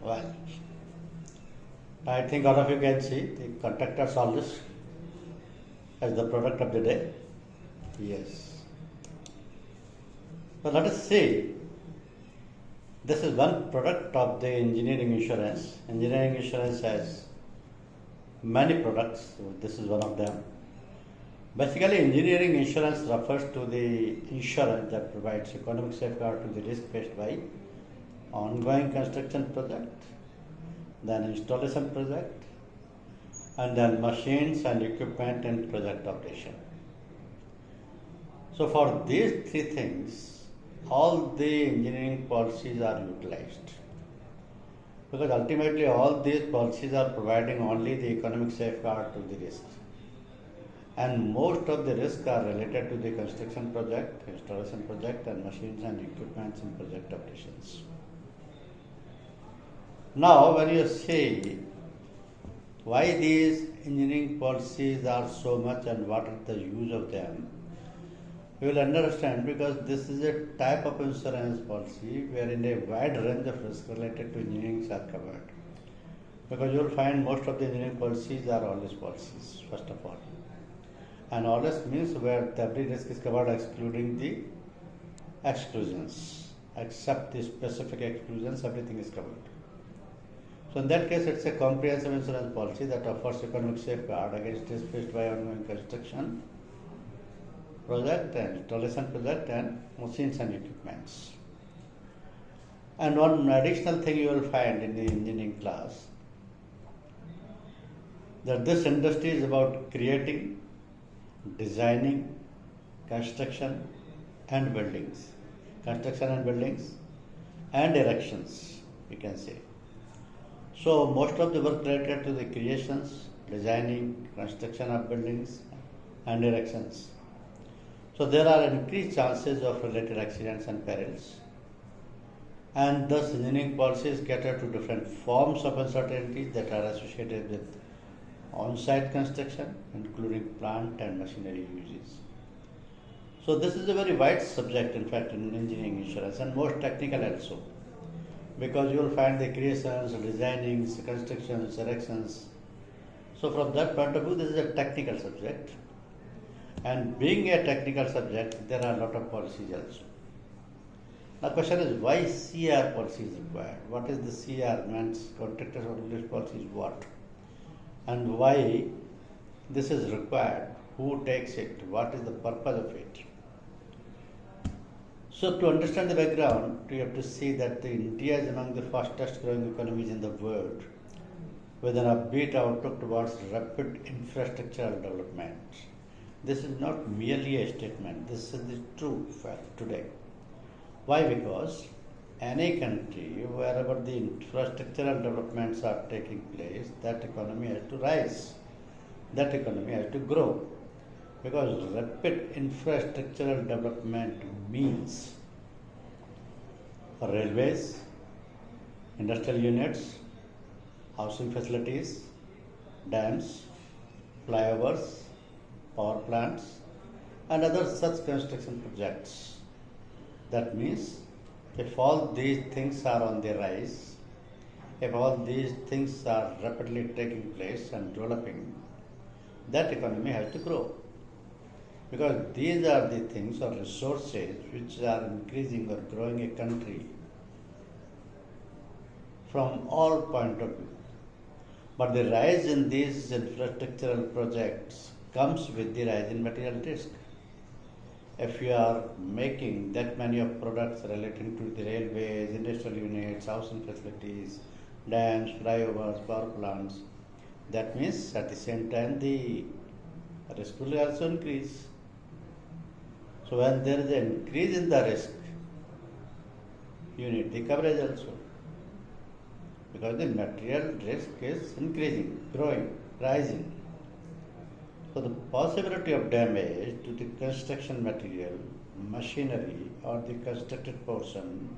Well, I think all of you can see the contractors always as the product of the day. Yes. So let us see. This is one product of the engineering insurance. Engineering insurance has many products. So this is one of them. Basically, engineering insurance refers to the insurance that provides economic safeguard to the risk faced by ongoing construction project, then installation project, and then machines and equipment and project operation. So for these three things, all the engineering policies are utilized. Because ultimately all these policies are providing only the economic safeguard to the risk. And most of the risks are related to the construction project, installation project, and machines and equipment in project operations. Now, when you say why these engineering policies are so much and what is the use of them, you will understand because this is a type of insurance policy wherein a wide range of risks related to engineering are covered. Because you will find most of the engineering policies are always policies, first of all. And always means where every risk is covered excluding the exclusions. Except the specific exclusions, everything is covered. So in that case, it's a comprehensive insurance policy that offers economic safeguard against risk faced by ongoing construction project and installation project and machines and equipments. And one additional thing you will find in the engineering class that this industry is about creating, designing, construction and buildings, and erections, you can say. So most of the work related to the creations, designing, construction of buildings and erections. So there are increased chances of related accidents and perils. And thus engineering policies cater to different forms of uncertainties that are associated with on-site construction, including plant and machinery uses. So this is a very wide subject, in fact, in engineering insurance and most technical also. Because you will find the creations, designing, constructions, erections. So from that point of view, this is a technical subject. And being a technical subject, there are a lot of policies also. Now, the question is why CR policy is required? What is the CR means? Contractors Order policy is what? And why this is required? Who takes it? What is the purpose of it? So to understand the background, you have to see that India is among the fastest growing economies in the world with an upbeat outlook towards rapid infrastructural development. This is not merely a statement, this is the true fact today. Why? Because any country, wherever the infrastructural developments are taking place, that economy has to rise, that economy has to grow. Because rapid infrastructural development means railways, industrial units, housing facilities, dams, flyovers, power plants, and other such construction projects. That means if all these things are on the rise, if all these things are rapidly taking place and developing, that economy has to grow. Because these are the things or resources which are increasing or growing a country from all point of view. But the rise in these infrastructural projects comes with the rise in material risk. If you are making that many of products relating to the railways, industrial units, housing facilities, dams, flyovers, power plants, that means at the same time the risk will also increase. So when there is an increase in the risk, you need the coverage also. Because the material risk is increasing, growing, rising. So the possibility of damage to the construction material, machinery or the constructed portion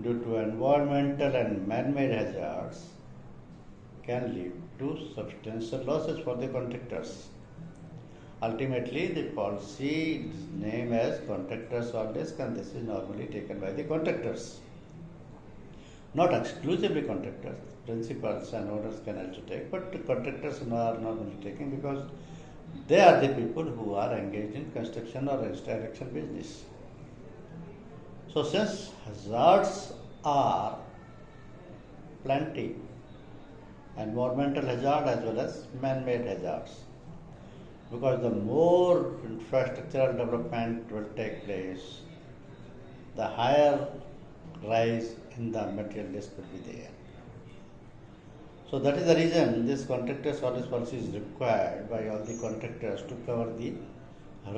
due to environmental and man-made hazards can lead to substantial losses for the contractors. Ultimately, the policy is named as Contractors All Risk, and this is normally taken by the contractors. Not exclusively contractors, principals and owners can also take, but the contractors are normally taking because they are the people who are engaged in construction or erection business. So since hazards are plenty, environmental hazard as well as man-made hazards, because the more infrastructural development will take place, the higher rise in the material risk will be there. So that is the reason this contractor service policy is required by all the contractors to cover the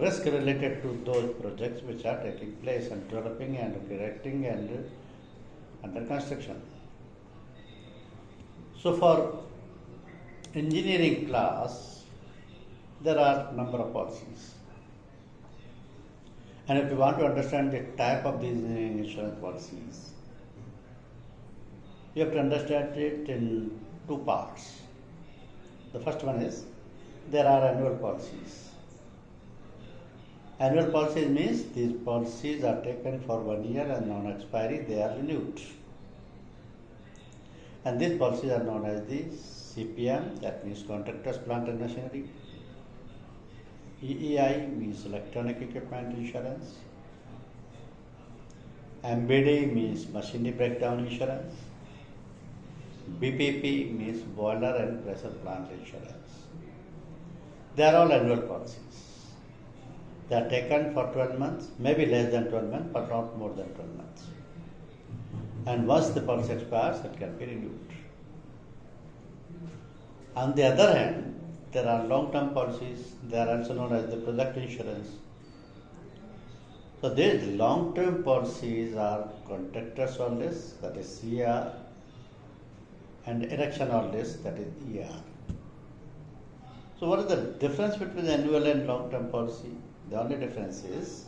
risk related to those projects which are taking place and developing and erecting and under construction. So for engineering class, there are number of policies. And if you want to understand the type of these engineering insurance policies, you have to understand it in two parts. The first one is there are annual policies. Annual policies means these policies are taken for 1 year and on expiry they are renewed. And these policies are known as the CPM, that means Contractors, Plant and Machinery. EEI means Electronic Equipment Insurance. MBD means Machinery Breakdown Insurance. BPP means Boiler and Pressure Plant Insurance. They are all annual policies. They are taken for 12 months, maybe less than 12 months, but not more than 12 months. And once the policy expires, it can be renewed. On the other hand, there are long-term policies. They are also known as the project insurance. So these long-term policies are contractors or less, that is CR, and erection or less, that is ER. So what is the difference between annual and long-term policy? The only difference is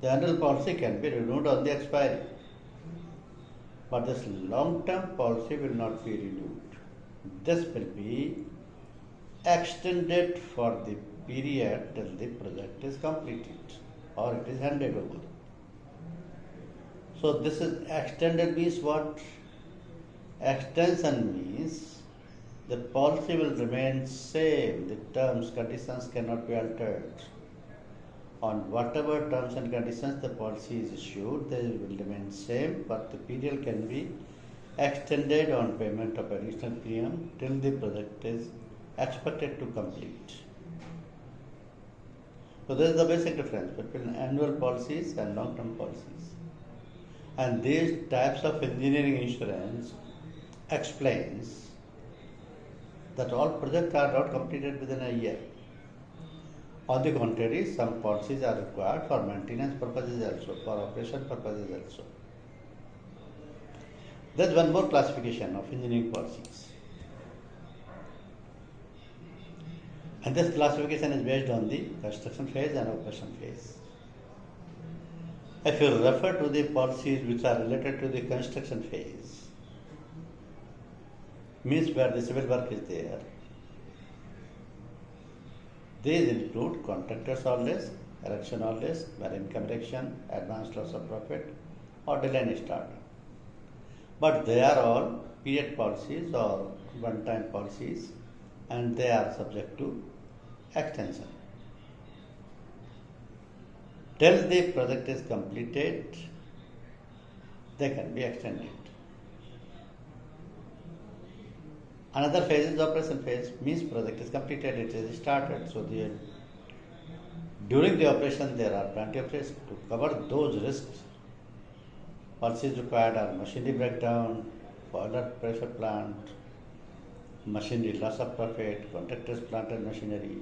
the annual policy can be renewed on the expiry, but this long-term policy will not be renewed. This will be extended for the period till the project is completed or it is handed over. So this is extended means what? Extension means the policy will remain same, the terms, conditions cannot be altered. On whatever terms and conditions the policy is issued, they will remain same, but the period can be extended on payment of additional premium till the project is expected to complete. So this is the basic difference between annual policies and long-term policies. And these types of engineering insurance explains that all projects are not completed within a year. On the contrary, some policies are required for maintenance purposes also, for operation purposes also. There is one more classification of engineering policies. And this classification is based on the construction phase and operation phase. If you refer to the policies which are related to the construction phase, means where the civil work is there, these include contractors or less, erection or less, where income erection, advanced loss of profit, or delay in start. But they are all period policies or one-time policies, and they are subject to extension. Till the project is completed, they can be extended. Another phase is operation phase, means project is completed, it is started. So during the operation there are plenty of risks. To cover those risks, policies required are machinery breakdown, boiler pressure plant, machinery loss of profit, contractors, plant and machinery,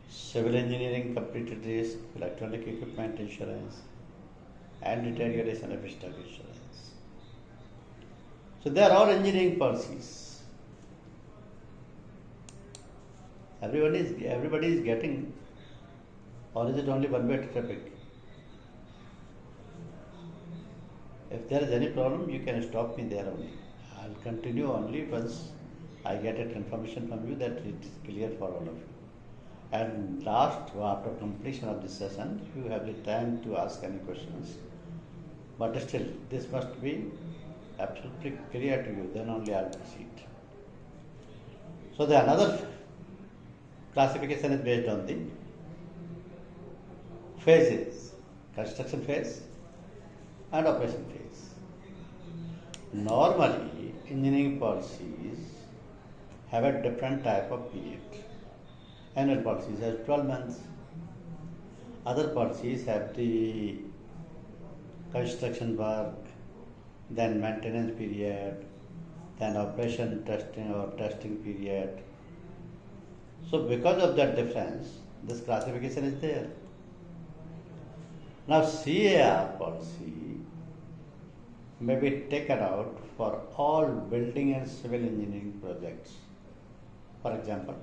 civil engineering completed risk, electronic equipment insurance, and deterioration of stock insurance. So they are all engineering policies. Everybody is getting, or is it only one-way traffic? If there is any problem, you can stop me there only. I'll continue only once I get a confirmation from you that it is clear for all of you. And last, after completion of this session, you have the time to ask any questions. But still, this must be absolutely clear to you, then only I'll proceed. So the another classification is based on the phases, construction phase and operation phase. Normally, engineering policies have a different type of period. Annual policies have 12 months. Other policies have the construction work, then maintenance period, then operation testing or testing period. So because of that difference, this classification is there. Now CAR policy may be taken out for all building and civil engineering projects. For example,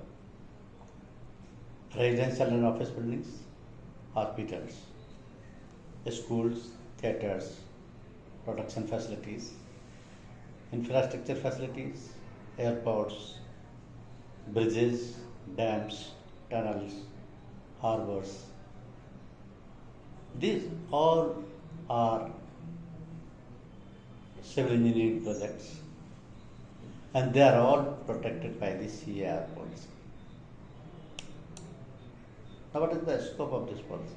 residential and office buildings, hospitals, schools, theatres, production facilities, infrastructure facilities, airports, bridges, dams, tunnels, harbors. These all are civil engineering projects and they are all protected by the CAR policy. Now what is the scope of this policy?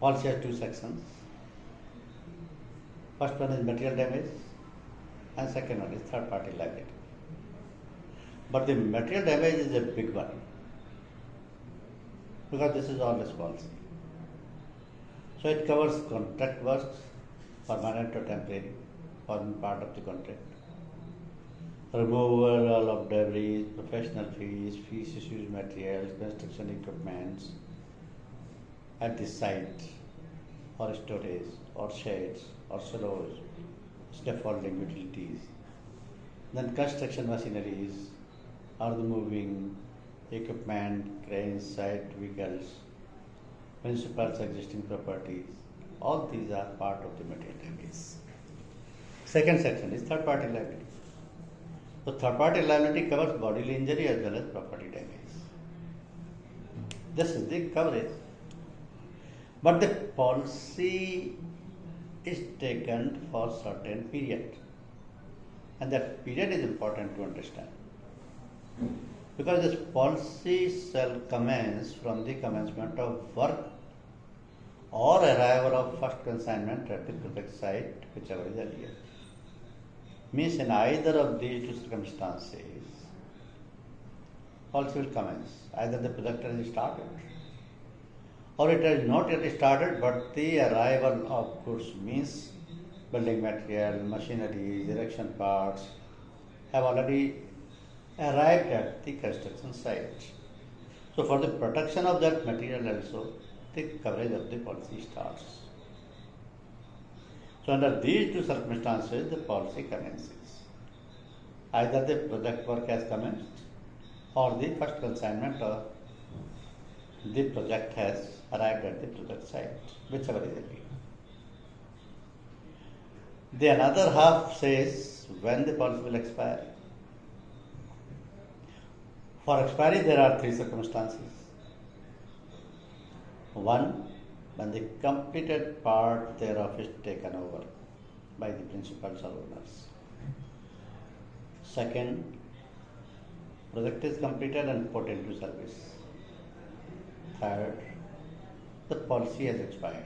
Policy has two sections. First one is material damage and second one is third party liability. But the material damage is a big one because this is always policy. So it covers contract works, permanent or temporary, forming part of the contract. Removal of debris, professional fees, fees to use materials, construction equipments at the site, or storage, or sheds, or silos, scaffolding utilities. Then construction machineries, earth moving equipment, cranes, site vehicles, principals, existing properties. All these are part of the material damage. Second section is third party liability. So third party liability covers bodily injury as well as property damage. This is the coverage. But the policy is taken for certain period. And that period is important to understand. Because this policy shall commence from the commencement of work or arrival of first consignment at the project site, whichever is earlier. Means in either of these two circumstances, policy will commence. Either the project has started or it has not yet started, but the arrival of goods means building material, machinery, erection parts have already arrived at the construction site. So for the protection of that material also, the coverage of the policy starts. So under these two circumstances, the policy commences. Either the project work has commenced or the first consignment or the project has arrived at the project site, whichever is earlier. The another half says when the policy will expire. For expiry, there are three circumstances. One, when the completed part thereof is taken over by the principals or owners. Second, project is completed and put into service. Third, the policy has expired.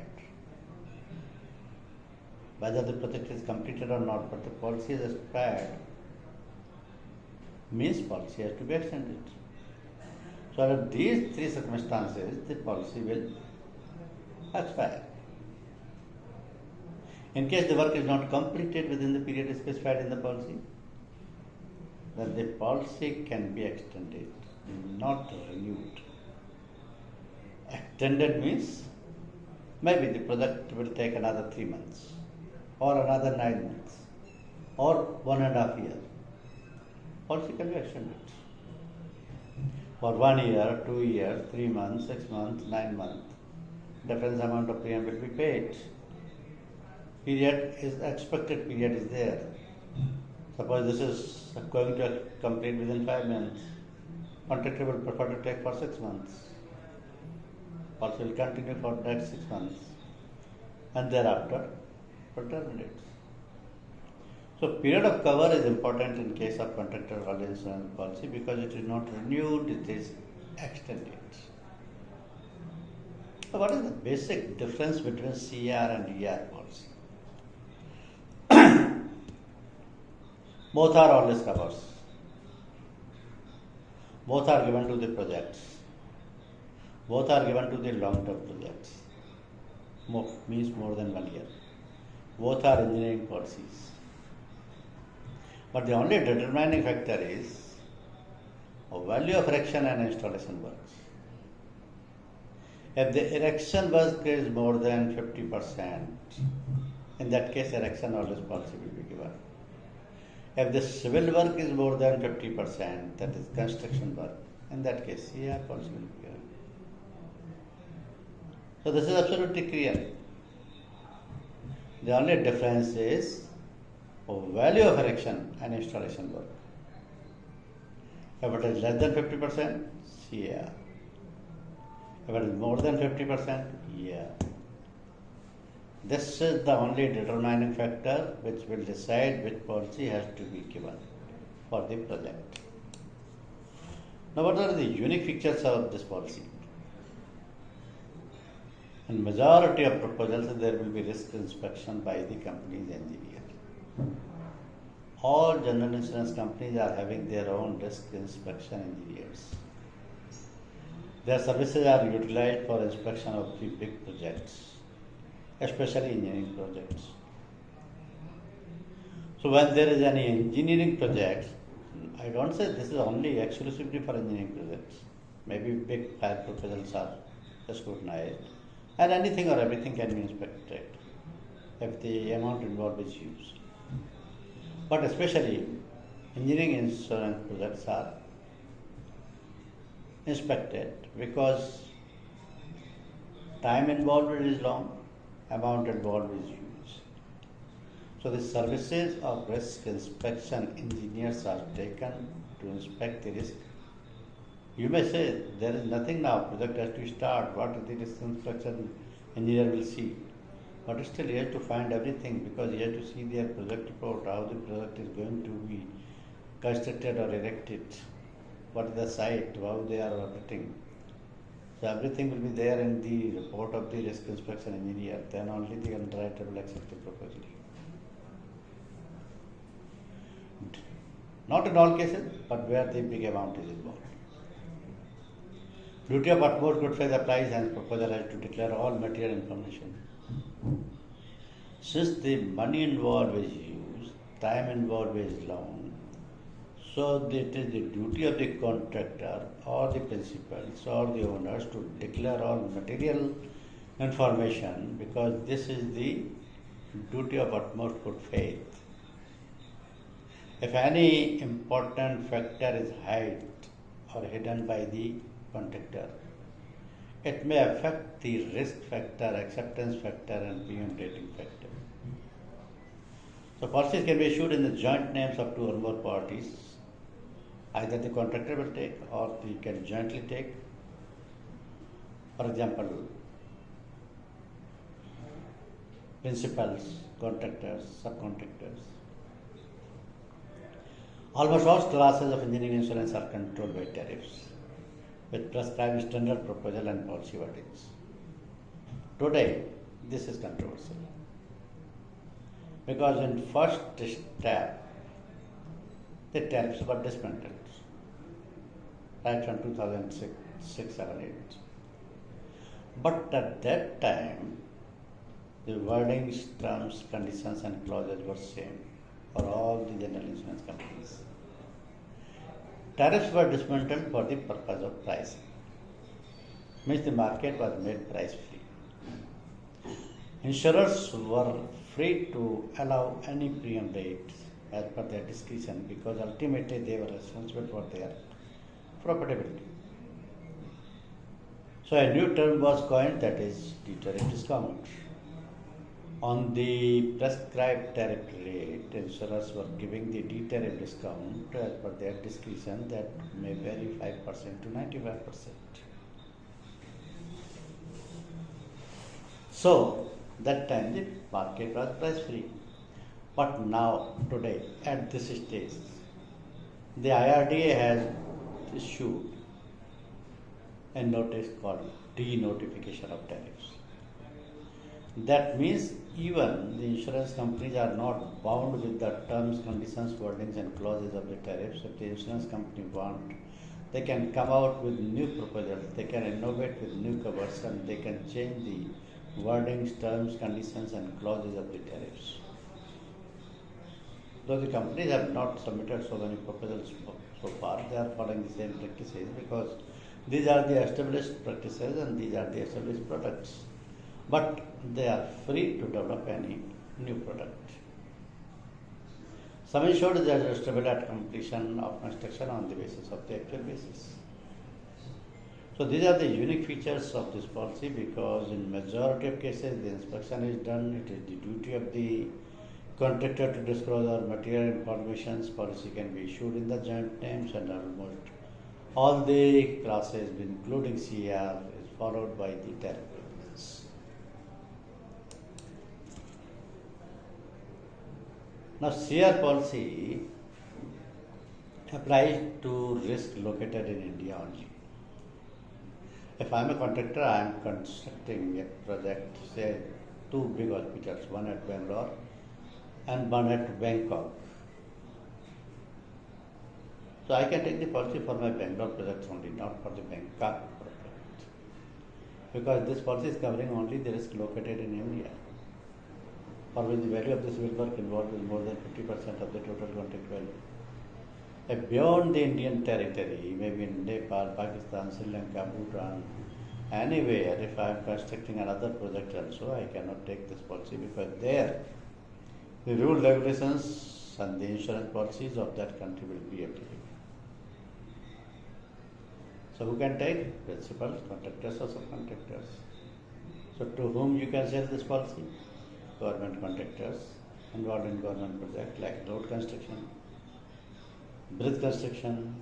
Whether the project is completed or not, but the policy has expired means policy has to be extended. So under these three circumstances, the policy will expire. In case the work is not completed within the period specified in the policy, then the policy can be extended, not renewed. Extended means maybe the project will take another 3 months, or another 9 months, or 1.5 years. Policy can be extended. For 1 year, 2 years, 3 months, 6 months, 9 months, different amount of premium will be paid. Period is expected period is there. Suppose this is going to complete within 5 months. Contractor will prefer to take for 6 months. Policy will continue for next 6 months. and thereafter will terminate. So period of cover is important in case of contractor holiday insurance policy because it is not renewed, it is extended. So what is the basic difference between CR and ER policy? Both are always covers. Both are given to the projects. Both are given to the long-term projects. Means more than 1 year. Both are engineering policies. But the only determining factor is value of erection and installation works. If the erection work is more than 50%, in that case erection always policy will be given. If the civil work is more than 50%, that is construction work, in that case CR policy will be given. So this is absolutely clear. The only difference is value of erection and installation work. If it is less than 50%, CR. If it is more than 50%, yeah. This is the only determining factor which will decide which policy has to be given for the project. Now, what are the unique features of this policy? In majority of proposals, there will be risk inspection by the company's engineer. All general insurance companies are having their own risk inspection engineers. Their services are utilized for inspection of the big projects, especially engineering projects. So when there is any engineering project, I don't say this is only exclusively for engineering projects. Maybe big fire proposals are scrutinized, and anything or everything can be inspected if the amount involved is huge. But especially engineering insurance projects are inspected because time involved is long, amount involved is huge. So the services of risk inspection engineers are taken to inspect the risk. You may say there is nothing now, project has to start, what is the risk inspection engineer will see. But still he has to find everything because he has to see their project report, how the project is going to be constructed or erected, what is the site, how they are operating. So everything will be there in the report of the risk inspection engineer, then only the underwriter will accept the proposal. Not in all cases, but where the big amount is involved. Duty of utmost good faith applies and proposal has to declare all material information. Since the money involved is huge, time involved is long, so it is the duty of the contractor or the principals or the owners to declare all material information because this is the duty of utmost good faith. If any important factor is hid or hidden by the contractor, it may affect the risk factor, acceptance factor and premium rating factor. So policies can be issued in the joint names of two or more parties. Either the contractor will take or they can jointly take. For example, principals, contractors, subcontractors. Almost all classes of engineering insurance are controlled by tariffs, with prescribed standard proposal and policy wordings. Today, this is controversial because in first step, the tariffs were dismantled right from 2006, 7, 8. But at that time, the wordings, terms, conditions and clauses were same for all the general insurance companies. Tariffs were dismantled for the purpose of pricing. Means the market was made price free. Insurers were free to allow any premium rates as per their discretion because ultimately they were responsible for their profitability. So a new term was coined, that is the tariff discount. On the prescribed tariff rate, insurers were giving the D-tariff discount as per their discretion that may vary 5% to 95%. So, That time the market was price free. But now, today, at this stage, the IRDA has issued a notice called de-notification of tariffs. That means even the insurance companies are not bound with the terms, conditions, wordings and clauses of the tariffs. If the insurance company want, they can come out with new proposals, they can innovate with new covers and they can change the wordings, terms, conditions and clauses of the tariffs. Though the companies have not submitted so many proposals so far, they are following the same practices because these are the established practices and these are the established products. But they are free to develop any new product. Sum insured is adjustable at completion of construction on the basis of the actual basis. So these are the unique features of this policy because in majority of cases the inspection is done, it is the duty of the contractor to disclose our material information. Policy can be issued in the joint names and almost all the classes including CR is followed by the tariff agreements. Now CR policy applies to risk located in India only. If I am a contractor, I am constructing a project, say 2 big hospitals, one at Bangalore and one at Bangkok. So I can take the policy for my Bangalore projects only, not for the Bangkok project. Because this policy is covering only the risk located in India, for which the value of the civil work involved is more than 50% of the total contract value. If beyond the Indian territory, maybe in Nepal, Pakistan, Sri Lanka, Bhutan, anywhere, if I am constructing another project also, I cannot take this policy because there the rule, regulations and the insurance policies of that country will be applicable. So who can take? Principals, contractors or subcontractors. So to whom you can sell this policy? Government contractors involved in government projects like road construction, bridge construction,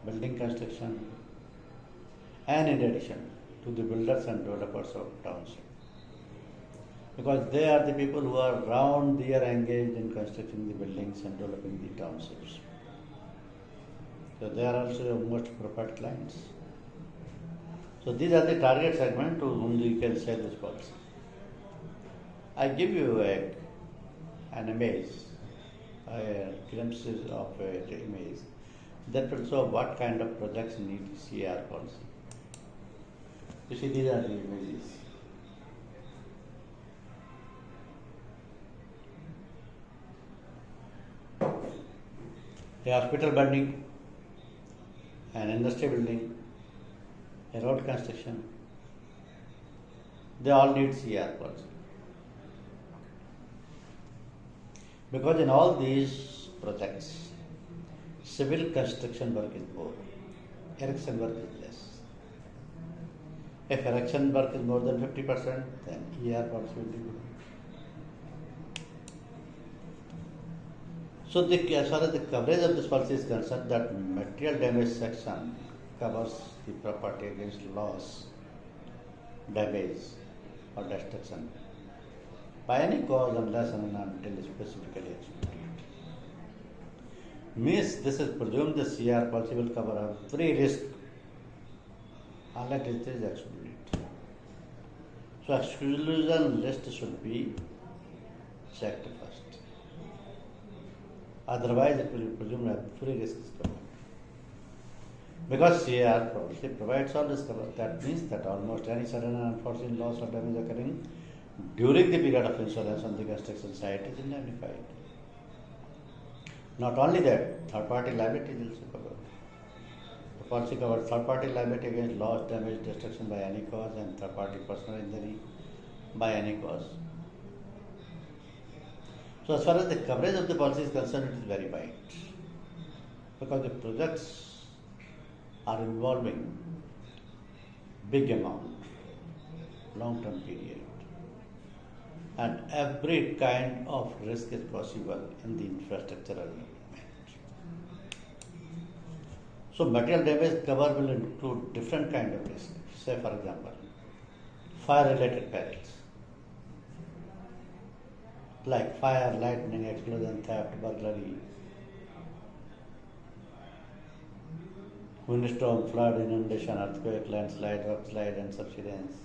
building construction, and in addition to the builders and developers of township. Because they are the people who are round the year engaged in constructing the buildings and developing the townships. So they are also your most preferred clients. So these are the target segment to whom you can sell this policy. I give you an image, glimpses of an image that will show what kind of projects need CR policy. You see, these are the images. A hospital building, an industry building, a road construction, they all need CR policy. Because in all these projects, civil construction work is more, erection work is less. If erection work is more than 50%, then ER policy will be good. So as far as the coverage of this policy is concerned, that material damage section covers the property against loss, damage or destruction by any cause unless and until specifically excluded. Means this is presumed the CR policy will cover every risk unless it is excluded. So exclusion list should be checked first. Otherwise it will be presumed every risk is covered. Because CR policy provides all risk cover, that means that almost any sudden and unforeseen loss or damage occurring during the period of insurance on the construction site is indemnified. Not only that, third-party liability is also covered. The policy covers third-party liability against loss, damage, destruction by any cause and third-party personal injury by any cause. So as far as the coverage of the policy is concerned, it is very wide. Because the projects are involving big amount, long-term period. And every kind of risk is possible in the infrastructural development. So material damage cover will include different kind of risk. Say for example, fire-related perils. like fire, lightning, explosion, theft, burglary, windstorm, flood, inundation, earthquake, landslide, rockslide, and subsidence.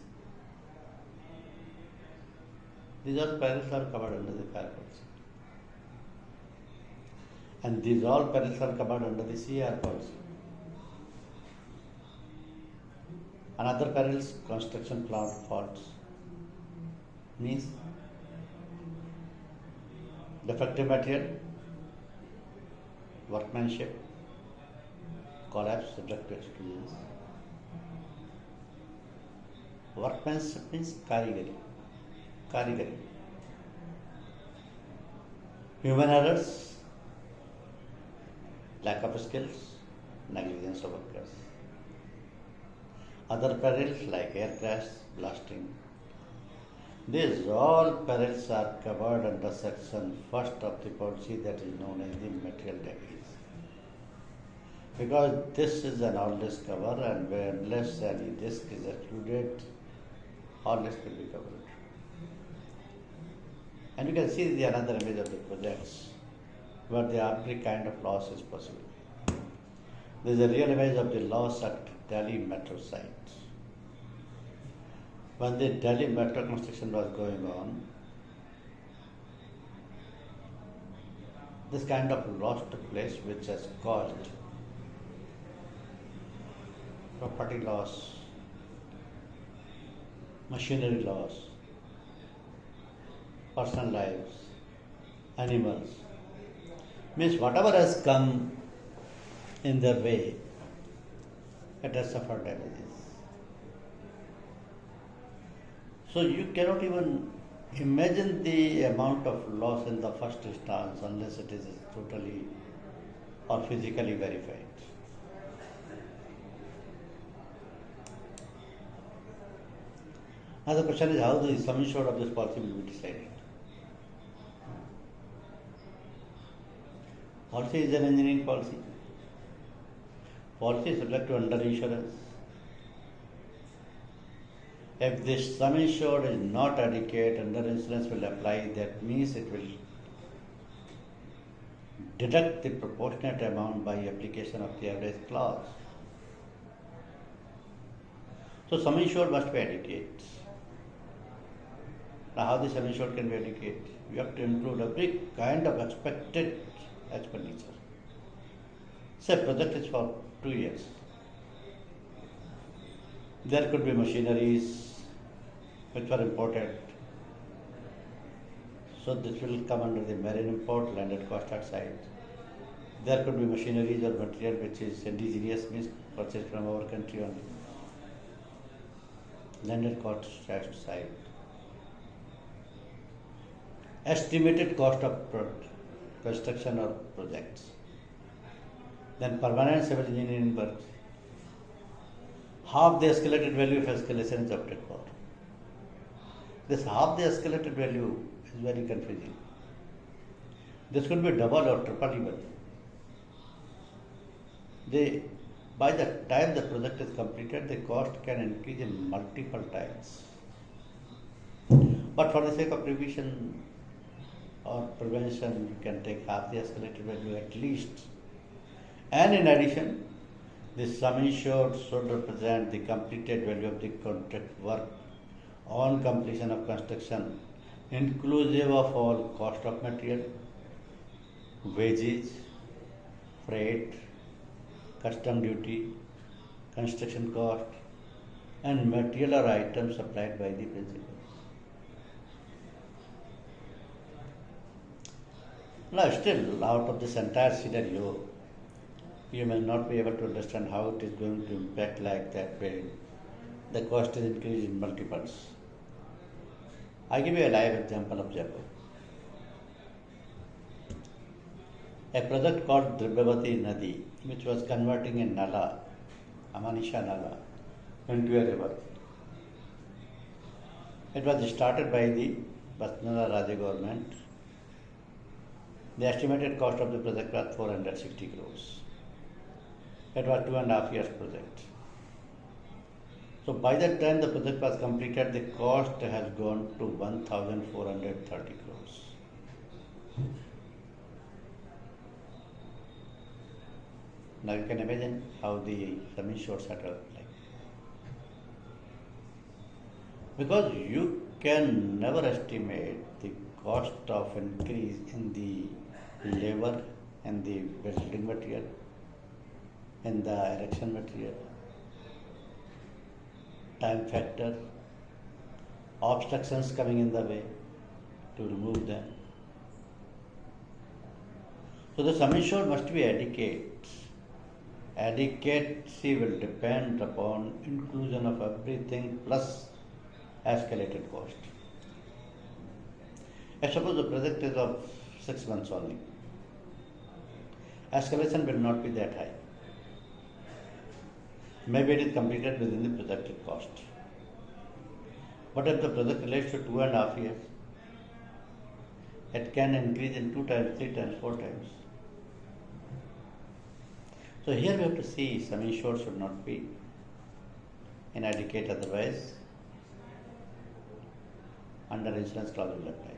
These all perils are covered under the fire policy. And these all perils are covered under the CR policy. Another perils, construction plant faults, means defective material, workmanship, collapse subject to explosions. Workmanship means karigari. Human errors, lack of skills, negligence of workers. Other perils like air crash, blasting. These all perils are covered under section 1st of the policy that is known as the material damage. Because this is an all-risk cover, and unless any risk is excluded, all risk will be covered. And you can see the another image of the projects where the every kind of loss is possible. There is a real image of the loss at Delhi metro site. When the Delhi metro construction was going on, this kind of loss took place, which has caused property loss, machinery loss, personal lives, animals. Means whatever has come in their way, it has suffered damages. So you cannot even imagine the amount of loss in the first instance unless it is totally or physically verified. Now the question is how the sum insured of this policy will be decided. Policy is an engineering policy. Policy is subject to underinsurance. If this sum insured is not adequate, underinsurance will apply. That means it will deduct the proportionate amount by application of the average clause. So sum insured must be adequate. Now how the sum insured can be adequate? You have to include every kind of expected expenditure. Say project is for 2 years. There could be machineries which were imported. So this will come under the marine import, landed cost at site. There could be machineries or material which is indigenous, means purchased from our country only. Landed cost at site. Estimated cost of construction or projects. Then permanent civil engineering works. Half the escalated value of escalation is opted for. This half the escalated value is very confusing. This could be double or triple even. By the time the project is completed, the cost can increase in multiple times. But for the sake of revision or prevention, you can take half the escalated value at least. And in addition, the sum insured should represent the completed value of the contract work on completion of construction, inclusive of all cost of material, wages, freight, custom duty, construction cost, and material or items supplied by the principals. Now still, out of this entire scenario, you may not be able to understand how it is going to impact like that when the cost is increased in multiples. I give you a live example of Jaipur. A project called Drivyavati Nadi, which was converting a Nala, Amanisha Nala, into a river. It was started by the Basnala Raja government. The estimated cost of the project was 460 crores. It was 2.5 years project. So by the time the project was completed, the cost has gone to 1,430 crores. Now you can imagine how the sum insured settle like. Because you can never estimate the cost of increase in the labor and the building material and the erection material, time factor, obstructions coming in the way to remove them. So the sum insured must be adequate. Adequacy will depend upon inclusion of everything plus escalated cost. I suppose the project is of 6 months only. Escalation will not be that high. Maybe it is completed within the projected cost. But if the project relates to 2.5 years, it can increase in 2 times, 3 times, 4 times. So here we have to see sum insured should not be inadequate, otherwise under insurance clause will apply.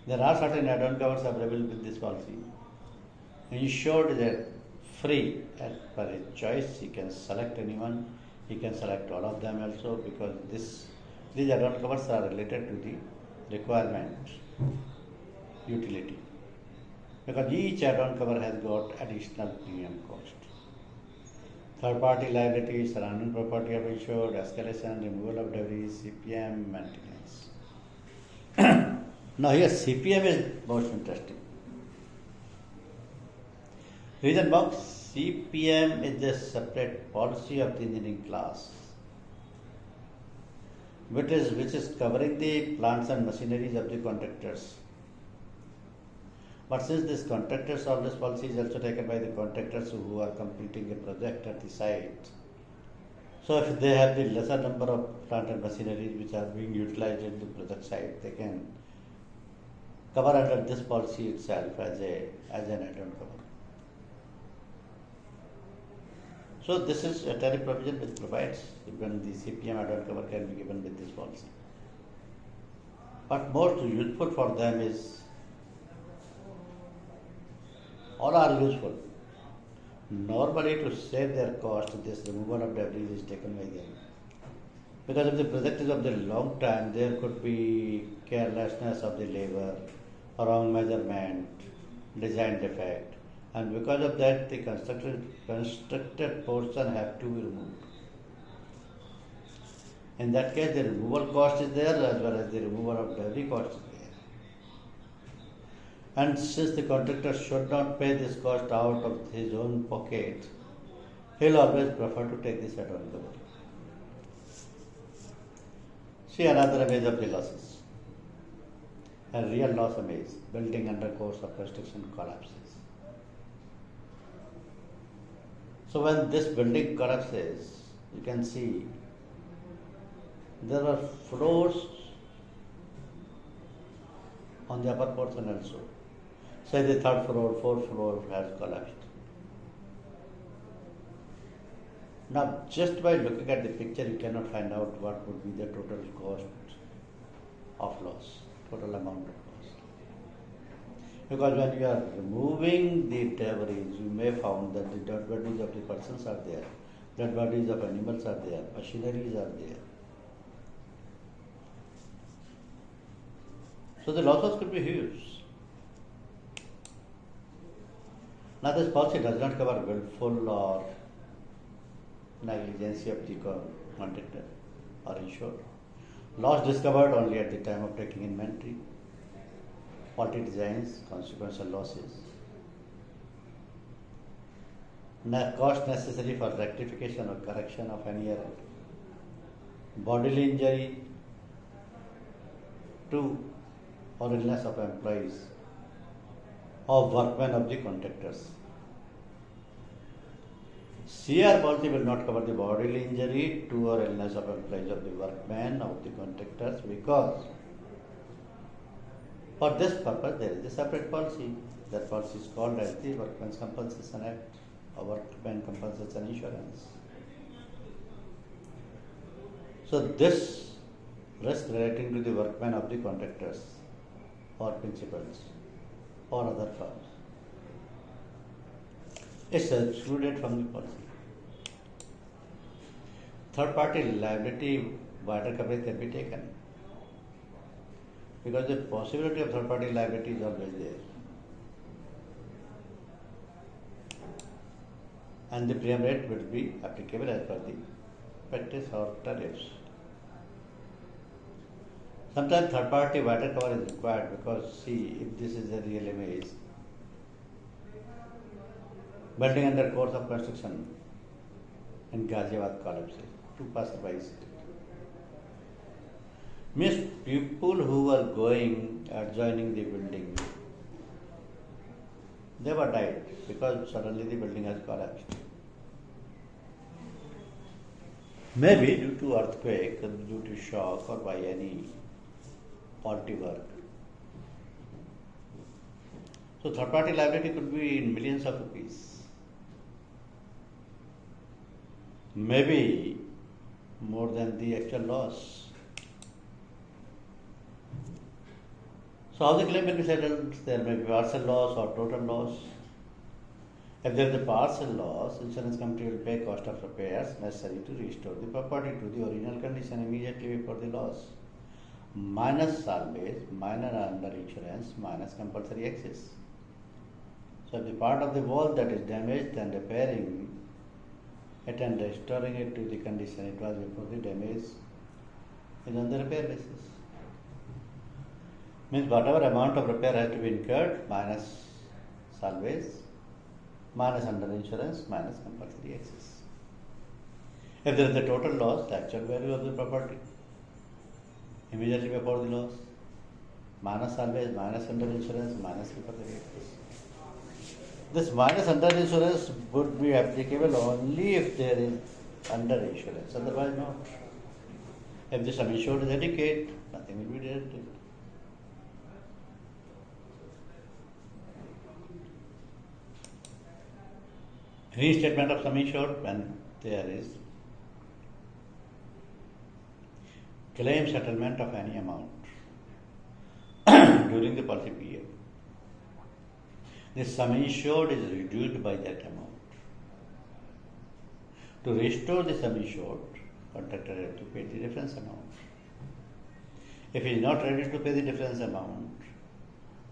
There are certain add-on covers available with this policy. Insured is a free as per his choice. He can select anyone. He can select all of them also, because these add-on covers are related to the requirement utility. Because each add-on cover has got additional premium cost. Third-party liability, surrounding property of insured, escalation, removal of debris, CPM, maintenance. Now here CPM is most interesting. Reason box, CPM is a separate policy of the engineering class, which is covering the plants and machineries of the contractors. But since this contractors or this policy is also taken by the contractors who are completing a project at the site, so if they have the lesser number of plant and machineries which are being utilized in the project site, they can cover under this policy itself as an add-on cover. So this is a tariff provision which provides even the CPM add-on cover can be given with this policy. But most useful for them is, all are useful. Normally to save their cost, this removal of debris is taken by them. Because if the project is of the long time, there could be carelessness of the labor, wrong measurement, design defect, and because of that the constructed portion have to be removed. In that case, the removal cost is there as well as the removal of debris cost is there. And since the contractor should not pay this cost out of his own pocket, he will always prefer to take this add-on cover. See another image of the losses. A real loss image, building under course of construction collapses. So when this building collapses, you can see there are floors on the upper portion also. Say the third floor, fourth floor has collapsed. Now, just by looking at the picture, you cannot find out what would be the total cost of loss, total amount of loss. Because when you are removing the debris, you may find that the dead bodies of the persons are there, dead bodies of animals are there, machineries are there. So the losses could be huge. Now this policy does not cover willful or negligence of the contractor or insured. Loss discovered only at the time of taking inventory, faulty designs, consequential losses, cost necessary for rectification or correction of any error, bodily injury to or illness of employees or workmen of the contractors. CR policy will not cover the bodily injury to or illness of employees of the workmen of the contractors, because for this purpose there is a separate policy. That policy is called as the Workmen's Compensation Act or Workmen Compensation Insurance. So this risk relating to the workmen of the contractors or principals or other firms It's excluded from the policy. Third party liability wider coverage can be taken because the possibility of third party liability is always there. And the premium rate will be applicable as per the practice or tariffs. Sometimes third party wider cover is required because see if this is a real image, building under course of construction in Ghaziabad collapse, two passerbys. Means people who were going adjoining the building, they were died because suddenly the building has collapsed. Maybe due to earthquake, due to shock, or by any faulty work. So third party liability could be in millions of rupees. Maybe more than the actual loss. So how the claim will be settled? There may be partial loss or total loss. If there is a partial loss, insurance company will pay cost of repairs necessary to restore the property to the original condition immediately before the loss, minus salvage, minor under insurance, minus compulsory excess. So if the part of the wall that is damaged, then repairing it and restoring it to the condition it was before the damage is on the repair basis. Means whatever amount of repair has to be incurred, minus salvage, minus under insurance, minus compulsory excess. If there is a total loss, the actual value of the property immediately before the loss, minus salvage, minus under insurance, minus compulsory excess. This minus under insurance would be applicable only if there is under insurance, otherwise not. If the sum insured is adequate, nothing will be deducted. Reinstatement of sum insured when there is claim settlement of any amount during the policy period. The sum insured is reduced by that amount. To restore the sum insured, contractor has to pay the difference amount. If he is not ready to pay the difference amount,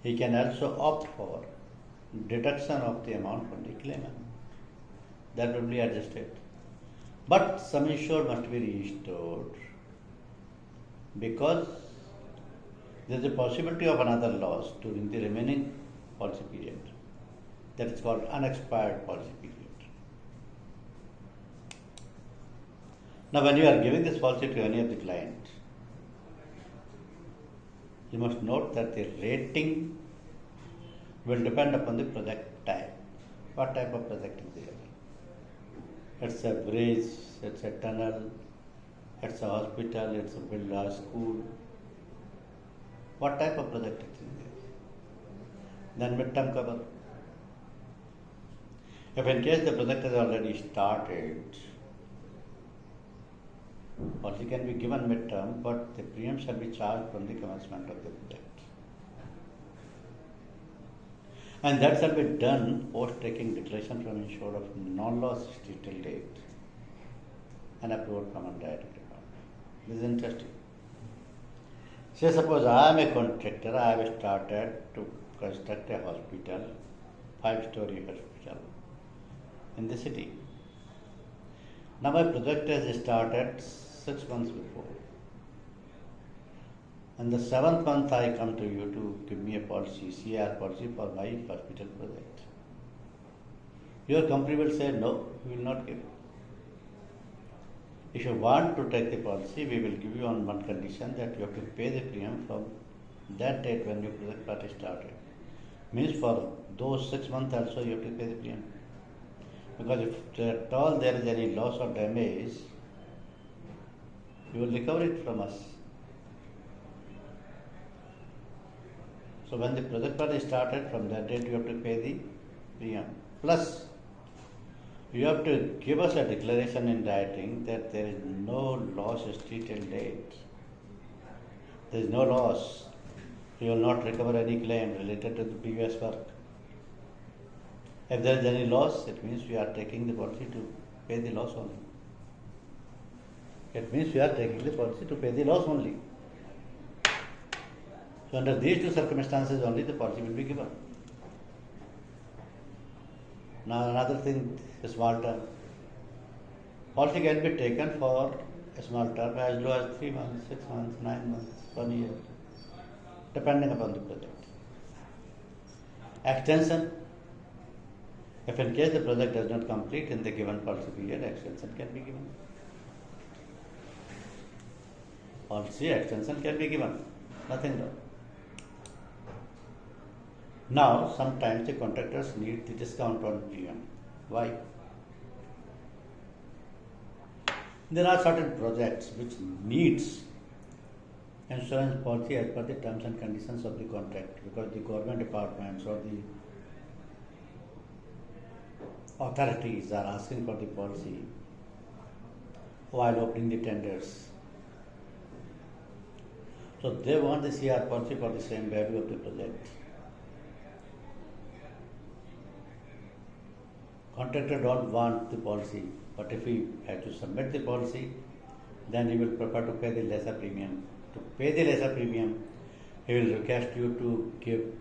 he can also opt for deduction of the amount from the claimant. That will be adjusted. But sum insured must be restored because there is a possibility of another loss during the remaining policy period. That is called unexpired policy period. Now, when you are giving this policy to any of the client, you must note that the rating will depend upon the project type. What type of project is there? It's a bridge, it's a tunnel, it's a hospital, it's a school. What type of project is there? Then mid-term cover. If in case the project has already started, policy can be given mid-term, but the premium shall be charged from the commencement of the project. And that shall be done post taking declaration from insured of non-loss till date and approval from underwriting department. This is interesting. Say suppose I am a contractor, I have started to construct a hospital, 5-story hospital in the city. Now my project has started 6 months before. And the 7th month I come to you to give me a policy, CR policy for my hospital project. Your company will say, no, we will not give. If you want to take the policy, we will give you on one condition that you have to pay the premium from that date when your project party started. Means for those 6 months also you have to pay the premium. Because if at all there is any loss or damage, you will recover it from us. So when the project party started, from that date you have to pay the premium. Plus, you have to give us a declaration in writing that there is no loss till date. There is no loss. You will not recover any claim related to the previous work. If there is any loss, it means we are taking the policy to pay the loss only. It means we are taking the policy to pay the loss only. So under these two circumstances only the policy will be given. Now another thing, a small term. Policy can be taken for a small term as low as 3 months, 6 months, 9 months, 1 year, depending upon the project. Extension. If in case the project does not complete in the given policy period, extension can be given. Policy extension can be given. Nothing wrong. Now, sometimes the contractors need the discount on premium. Why? There are certain projects which needs insurance policy as per the terms and conditions of the contract, because the government departments or the authorities are asking for the policy while opening the tenders. So they want the CR policy for the same value of the project. Contractor don't want the policy, but if he has to submit the policy, then he will prefer to pay the lesser premium. To pay the lesser premium, he will request you to give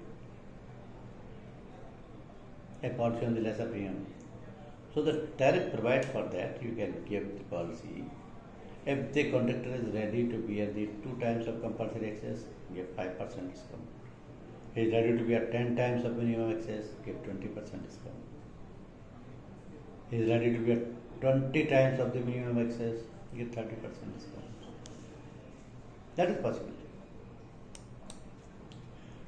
a policy on the lesser premium. So the tariff provides for that. You can give the policy. If the contractor is ready to bear the 2 times of compulsory excess, give 5% discount. He is ready to bear 10 times of minimum excess, give 20% discount. He is ready to bear 20 times of the minimum excess, give 30% discount. That is possible.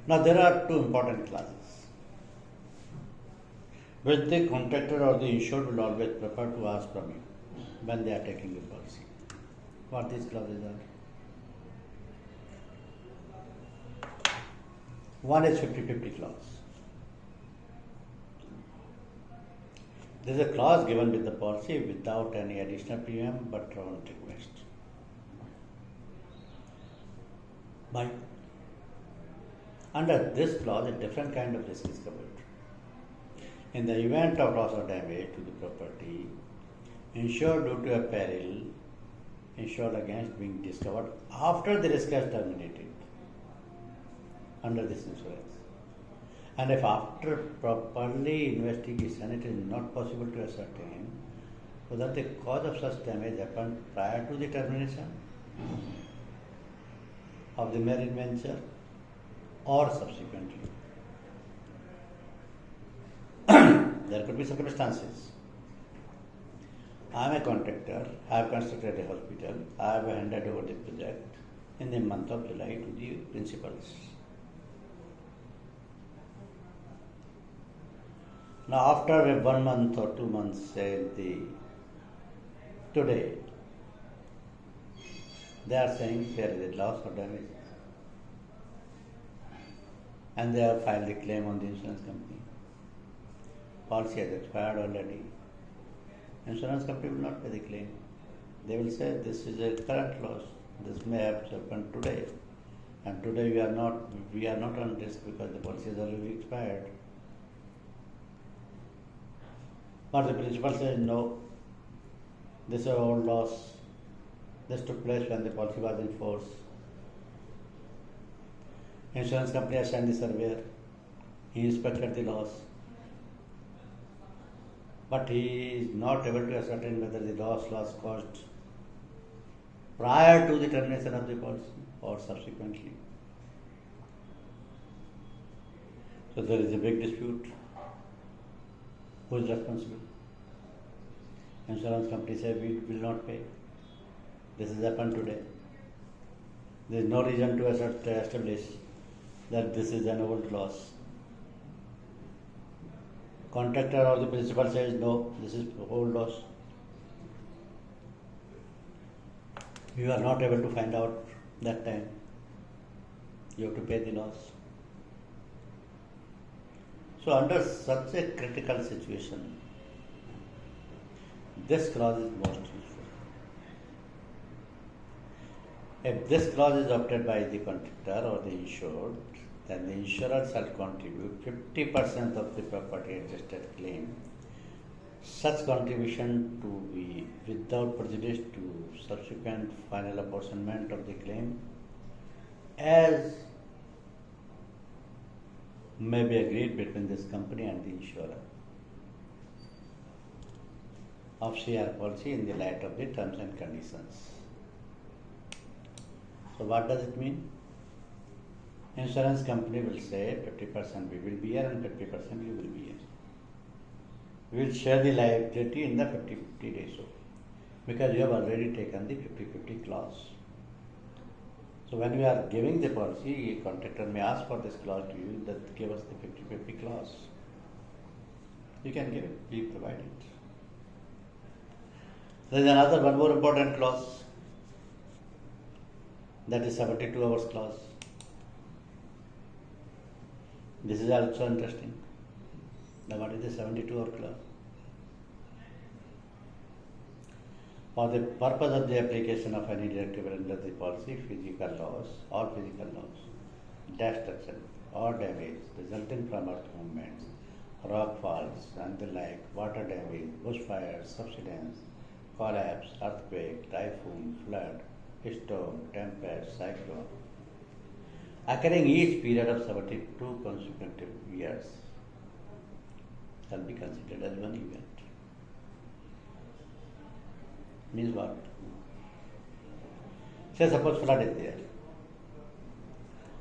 Now there are 2 important clauses which the contractor or the insured will always prefer to ask from you when they are taking the policy. What these clauses are? One is 50-50 clause. There is a clause given with the policy without any additional premium but on request. By under this clause, a different kind of risk is covered. In the event of loss or damage to the property, insured due to a peril, insured against being discovered after the risk has terminated under this insurance. And if after properly investigation it is not possible to ascertain whether the cause of such damage happened prior to the termination of the marine venture or subsequently. There could be circumstances. I am a contractor, I have constructed a hospital, I have handed over the project in the month of July to the principals. Now after 1 month or 2 months, say today, they are saying there is a loss or damage. And they have filed a claim on the insurance company. Policy has expired already. Insurance company will not pay the claim. They will say this is a current loss. This may have happened today. And today we are not on risk because the policy has already expired. But the principal says no, this is an old loss. This took place when the policy was in force. Insurance company has sent the surveyor. He inspected the loss. But he is not able to ascertain whether the loss was caused prior to the termination of the policy or subsequently. So there is a big dispute. Who is responsible? Insurance company says we will not pay. This has happened today. There is no reason to establish that this is an old loss. Contractor or the principal says no, this is old loss. You are not able to find out that time. You have to pay the loss. So under such a critical situation, this clause is most useful. If this clause is opted by the contractor or the insured, then the insurer shall contribute 50% of the property adjusted claim. Such contribution to be without prejudice to subsequent final apportionment of the claim as may be agreed between this company and the insurer of CR policy in the light of the terms and conditions. So what does it mean? Insurance company will say 50% we will bear and 50% you will bear. We will share the liability in the 50-50 ratio because you have already taken the 50-50 clause. So when we are giving the policy, a contractor may ask for this clause to you that give us the 50-50 clause. You can give it, we provide it. There is another one more important clause, that is 72 hours clause. This is also interesting. Now what is the 72-hour clause? For the purpose of the application of any directive under the policy, physical loss, all physical loss, destruction or damage resulting from earth movements, rock falls and the like, water damage, bushfires, subsidence, collapse, earthquake, typhoon, flood, storm, tempest, cyclone, occurring each period of 72 consecutive years shall be considered as one event. Means what? Say suppose flood is there,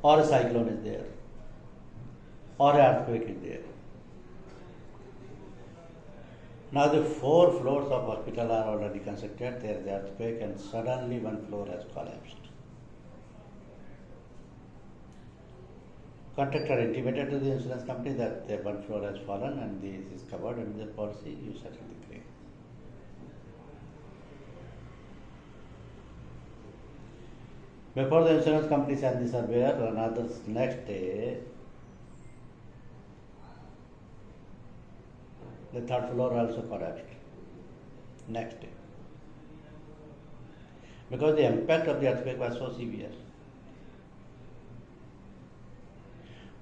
or a cyclone is there, or an earthquake is there. Now the 4 floors of hospital are already constructed, there is earthquake and suddenly one floor has collapsed. Contractor intimated to the insurance company that the one floor has fallen and this is covered under the policy, you settle the claim. Before the insurance company sent the surveyor, another next day, the 3rd floor also collapsed. Next day. Because the impact of the earthquake was so severe.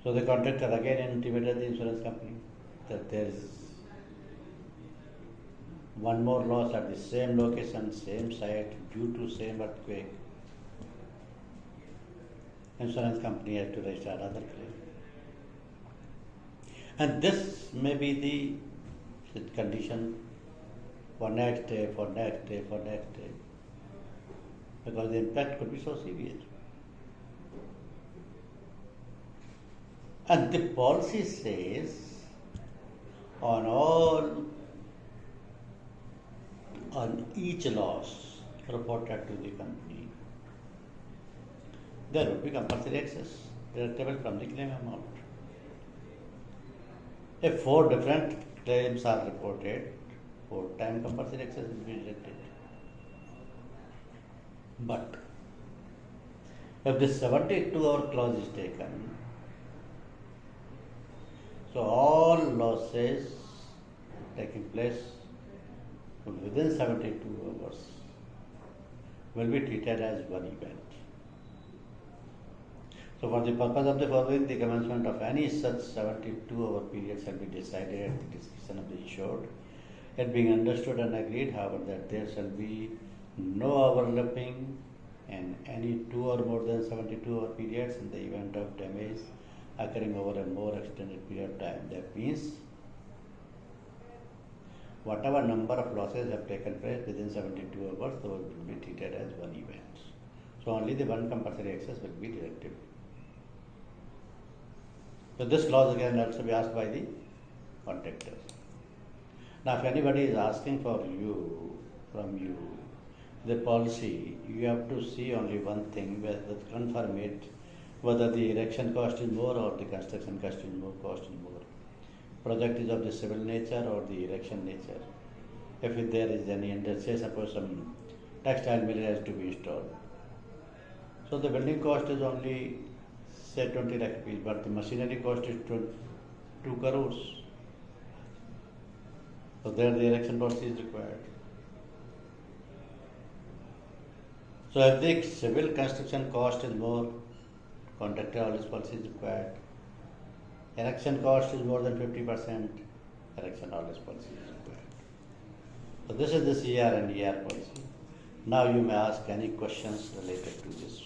So the contractor again intimated the insurance company that there is one more loss at the same location, same site due to same earthquake. Insurance company has to register another claim. And this may be the condition for next day, for next day, for next day. Because the impact could be so severe. And the policy says on each loss reported to the company, there would be compulsory excess deductible from the claim amount. If 4 different claims are reported, 4 times compulsory excess will be deducted. But if the 72-hour clause is taken, so all losses taking place within 72 hours will be treated as one event. So for the purpose of the following, the commencement of any such 72-hour period shall be decided at the discretion of the insured. It being understood and agreed, however, that there shall be no overlapping in any 2 or more than 72-hour periods in the event of damage occurring over a more extended period of time. That means whatever number of losses have taken place within 72 hours, those will be treated as one event. So only the one compulsory excess will be deductible. So this clause can also be asked by the contractor. Now if anybody is asking from you, the policy, you have to see only one thing, confirm it, whether the erection cost is more or the construction cost is more. Project is of the civil nature or the erection nature. If there is any industry, suppose some textile mill has to be installed. So the building cost is only say 20 lakh rupees, but the machinery cost is 2 crores. So there the erection policy is required. So if the civil construction cost is more, contractor haulage policy is required. Erection cost is more than 50%, erection haulage policy is required. So this is the CR and ER policy. Now you may ask any questions related to this.